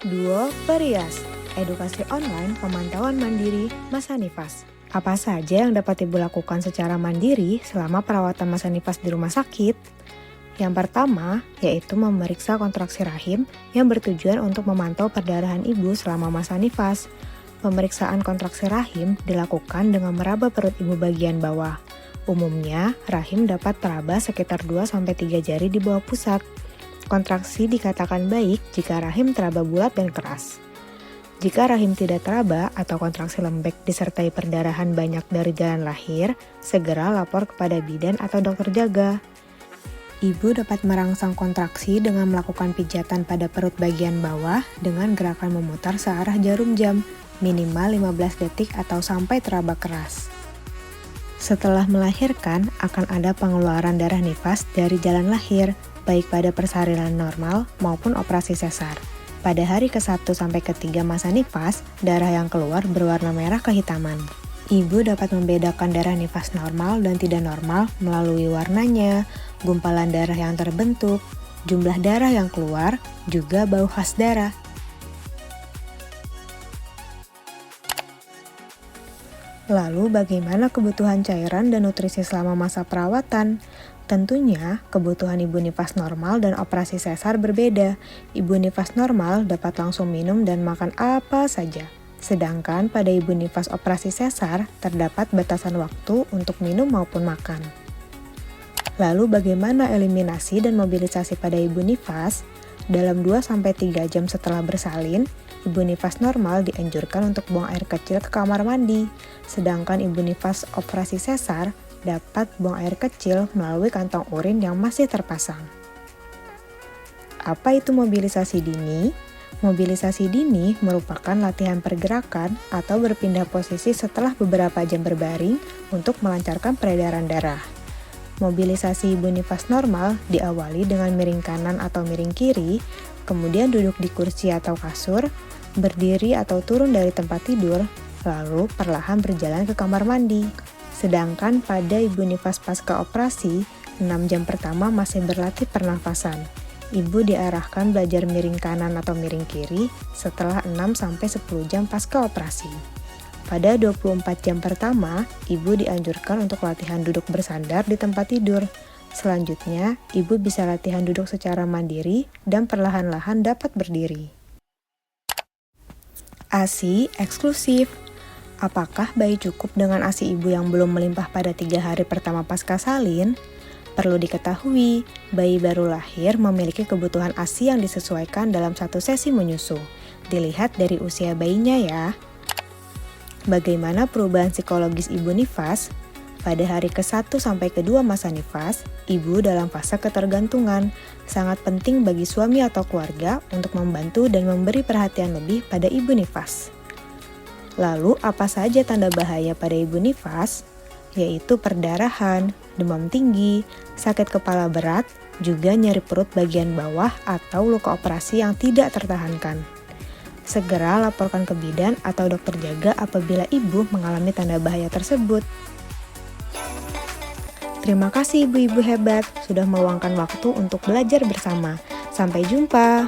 Duo Perias, edukasi online pemantauan mandiri masa nifas. Apa saja yang dapat Ibu lakukan secara mandiri selama perawatan masa nifas di rumah sakit? Yang pertama, yaitu memeriksa kontraksi rahim yang bertujuan untuk memantau perdarahan Ibu selama masa nifas. Pemeriksaan kontraksi rahim dilakukan dengan meraba perut Ibu bagian bawah. Umumnya, rahim dapat teraba sekitar 2-3 jari di bawah pusat. Kontraksi dikatakan baik jika rahim teraba bulat dan keras. Jika rahim tidak teraba atau kontraksi lembek disertai perdarahan banyak dari jalan lahir, segera lapor kepada bidan atau dokter jaga. Ibu dapat merangsang kontraksi dengan melakukan pijatan pada perut bagian bawah dengan gerakan memutar searah jarum jam, minimal 15 detik atau sampai teraba keras. Setelah melahirkan, akan ada pengeluaran darah nifas dari jalan lahir, baik pada persalinan normal maupun operasi sesar. Pada hari ke-1 sampai ke-3 masa nifas, darah yang keluar berwarna merah kehitaman. Ibu dapat membedakan darah nifas normal dan tidak normal melalui warnanya, gumpalan darah yang terbentuk, jumlah darah yang keluar, juga bau khas darah. Lalu bagaimana kebutuhan cairan dan nutrisi selama masa perawatan? Tentunya, kebutuhan ibu nifas normal dan operasi sesar berbeda. Ibu nifas normal dapat langsung minum dan makan apa saja. Sedangkan pada ibu nifas operasi sesar, terdapat batasan waktu untuk minum maupun makan. Lalu bagaimana eliminasi dan mobilisasi pada ibu nifas? Dalam 2-3 jam setelah bersalin, ibu nifas normal dianjurkan untuk buang air kecil ke kamar mandi. Sedangkan ibu nifas operasi sesar dapat buang air kecil melalui kantong urin yang masih terpasang. Apa itu mobilisasi dini? Mobilisasi dini merupakan latihan pergerakan atau berpindah posisi setelah beberapa jam berbaring untuk melancarkan peredaran darah. Mobilisasi ibu nifas normal diawali dengan miring kanan atau miring kiri, kemudian duduk di kursi atau kasur, berdiri atau turun dari tempat tidur, lalu perlahan berjalan ke kamar mandi. Sedangkan pada ibu nifas pasca operasi, 6 jam pertama masih berlatih pernafasan. Ibu diarahkan belajar miring kanan atau miring kiri setelah 6-10 jam pasca operasi. Pada 24 jam pertama, ibu dianjurkan untuk latihan duduk bersandar di tempat tidur. Selanjutnya, ibu bisa latihan duduk secara mandiri dan perlahan-lahan dapat berdiri. ASI eksklusif. Apakah bayi cukup dengan ASI ibu yang belum melimpah pada 3 hari pertama pasca salin? Perlu diketahui, bayi baru lahir memiliki kebutuhan ASI yang disesuaikan dalam satu sesi menyusu. Dilihat dari usia bayinya ya. Bagaimana perubahan psikologis ibu nifas? Pada hari ke-1 sampai ke-2 masa nifas, ibu dalam fase ketergantungan. Sangat penting bagi suami atau keluarga untuk membantu dan memberi perhatian lebih pada ibu nifas. Lalu, apa saja tanda bahaya pada ibu nifas? Yaitu perdarahan, demam tinggi, sakit kepala berat, juga nyeri perut bagian bawah atau luka operasi yang tidak tertahankan. Segera laporkan ke bidan atau dokter jaga apabila ibu mengalami tanda bahaya tersebut. Terima kasih ibu-ibu hebat sudah meluangkan waktu untuk belajar bersama. Sampai jumpa.